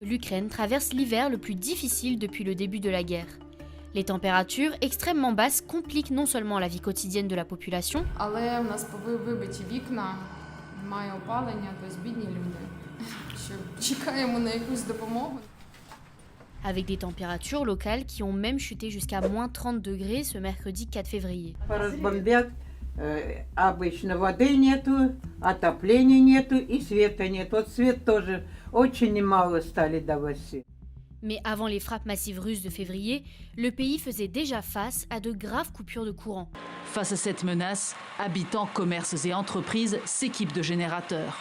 L'Ukraine traverse l'hiver le plus difficile depuis le début de la guerre. Les températures extrêmement basses compliquent non seulement la vie quotidienne de la population, Але в нас вибиті вікна, немає опалення, тобто бідні люди, що чекаємо на якусь допомогу. avec des températures locales qui ont même chuté jusqu'à moins 30 degrés ce mercredi 4 février. Разбомбят, обычно воды нету, отопления нету и света нет. Вот свет тоже очень немало стали давать. Mais avant les frappes massives russes de février, le pays faisait déjà face à de graves coupures de courant. Face à cette menace, habitants, commerces et entreprises s'équipent de générateurs.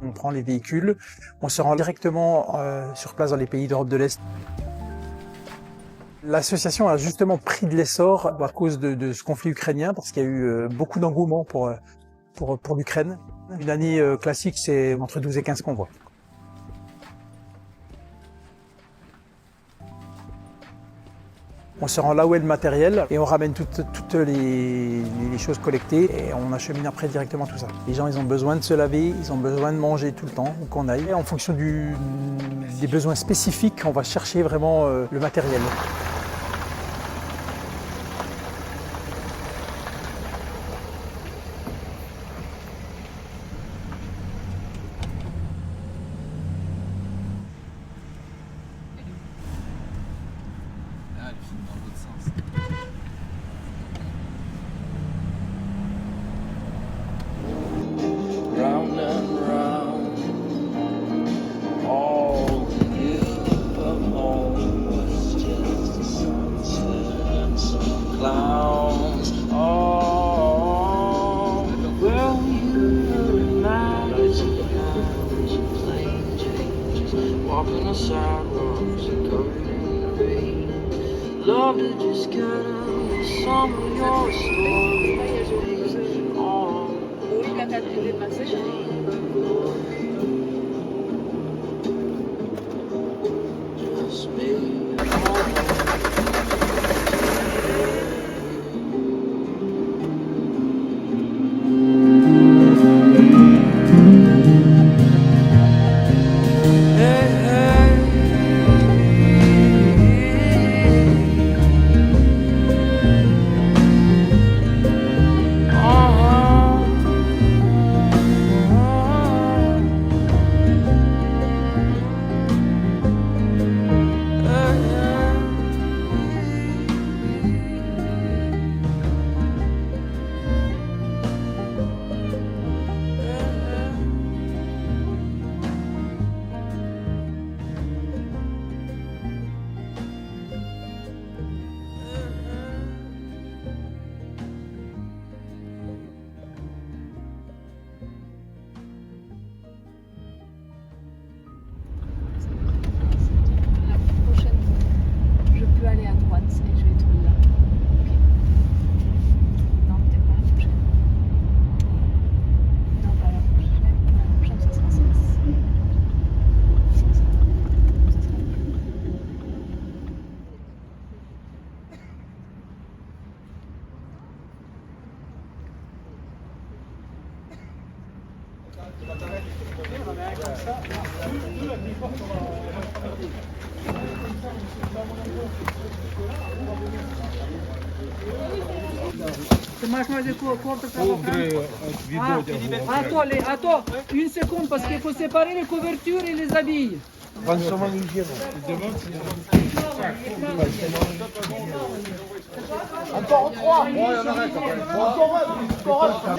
On prend les véhicules, on se rend directement sur place dans les pays d'Europe de l'Est. L'association a justement pris de l'essor à cause de ce conflit ukrainien, parce qu'il y a eu beaucoup d'engouement pour l'Ukraine. Une année classique, c'est entre 12 et 15 convois. On se rend là où est le matériel et on ramène toutes les choses collectées et on achemine après directement tout ça. Les gens, ils ont besoin de se laver, ils ont besoin de manger tout le temps, où qu'on aille. Et en fonction des besoins spécifiques, on va chercher vraiment le matériel. Round and round, all the youth of home was just a sunset and some clowns. Oh, well, you managed to clowns, playing changes, walking the sidewalks and covered in the rain. Love to just get out with some of your stories. Oh. Just me. Tu m'as choisi quoi Attends, une seconde parce qu'il faut séparer les couvertures et les habits. Encore 3. Bon, on arrête. Encore un.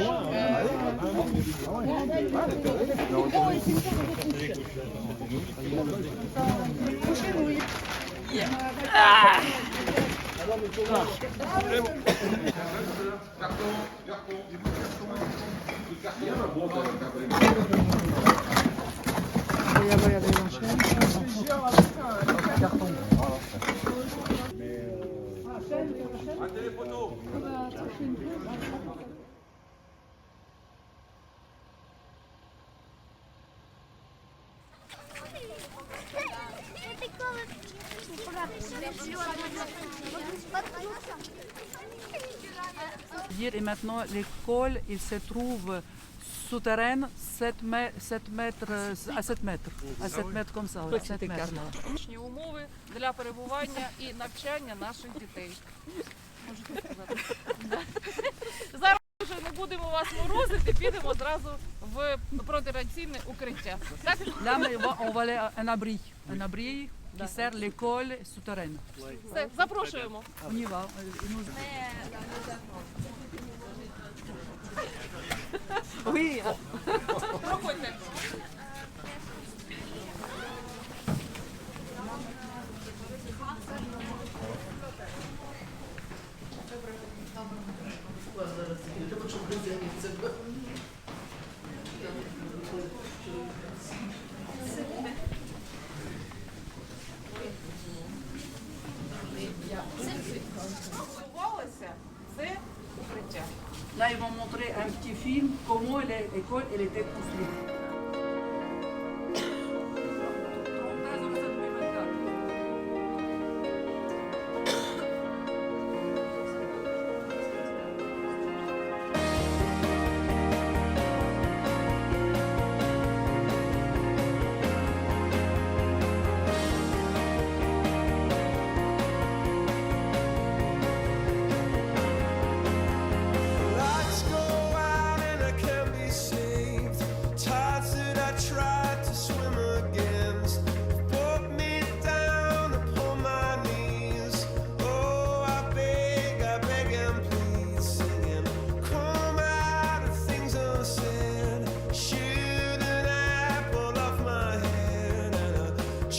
dire. Et maintenant, l'école, il se trouve souterraine 7 mètres, à 7 mètres. À 7 mètres comme ça. Ouais, 7 mètres. Зручні умови для перебування і навчання наших дітей. Можете сказати. Зараз вже не будемо вас морозити, підемо зразу в протирадіаційне укриття. Так? Là, on va aller à un abri qui sert l'école souterraine. Все, запрошуємо. On y va. Il nous- Oui. Проходьте. Готувалося це укриття. Là, ils vont montrer un petit film comment l'école elle était construite. Lights go out and I can't be saved. Tides that I tried to swim against brought me down upon my knees. Oh, I beg and plead, singing, come out of things unsaid. Shoot an apple off my head and a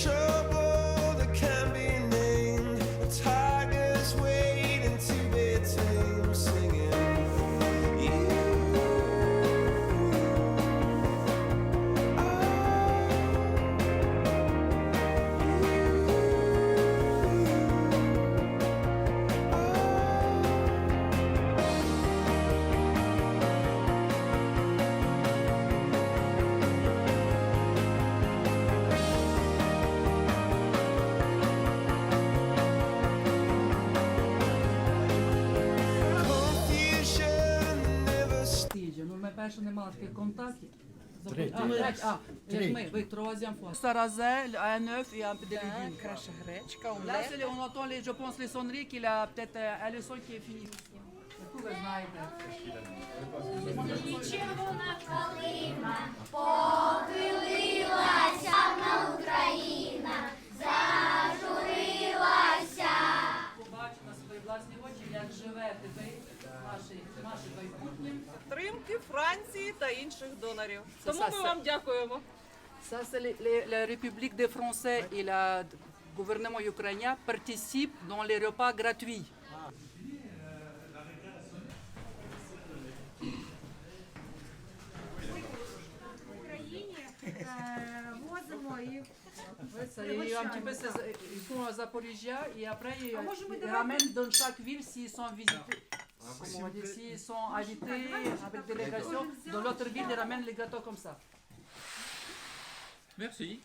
trouble that can't be named. A tiger's waiting to be tamed, singing. Confusion never Тиждень. Ну, ми перше не мали таких контактів. Ви troisième fois. Sarrazel, un œuf et un peu de légumes. Краша гречка, Là, on entend, je pense, les sonneries qu'il a peut-être un leçon qui est fini. Du coup, vous знаєте. Побачити на свої власні очі, як живете ви, наші майбутні. підтримки Франції та інших донорів. Це Тому ми все. вам дякуємо. Ça, c'est la République des Français et le gouvernement ukrainien participent dans les repas gratuits. Ça, et un petit peu, ils font à Zaporizhia et après ils ramènent dans chaque ville s'ils sont visités. Comment on va dire, s'ils sont invités avec délégation, dans l'autre ville ils ramènent les gâteaux comme ça. Merci.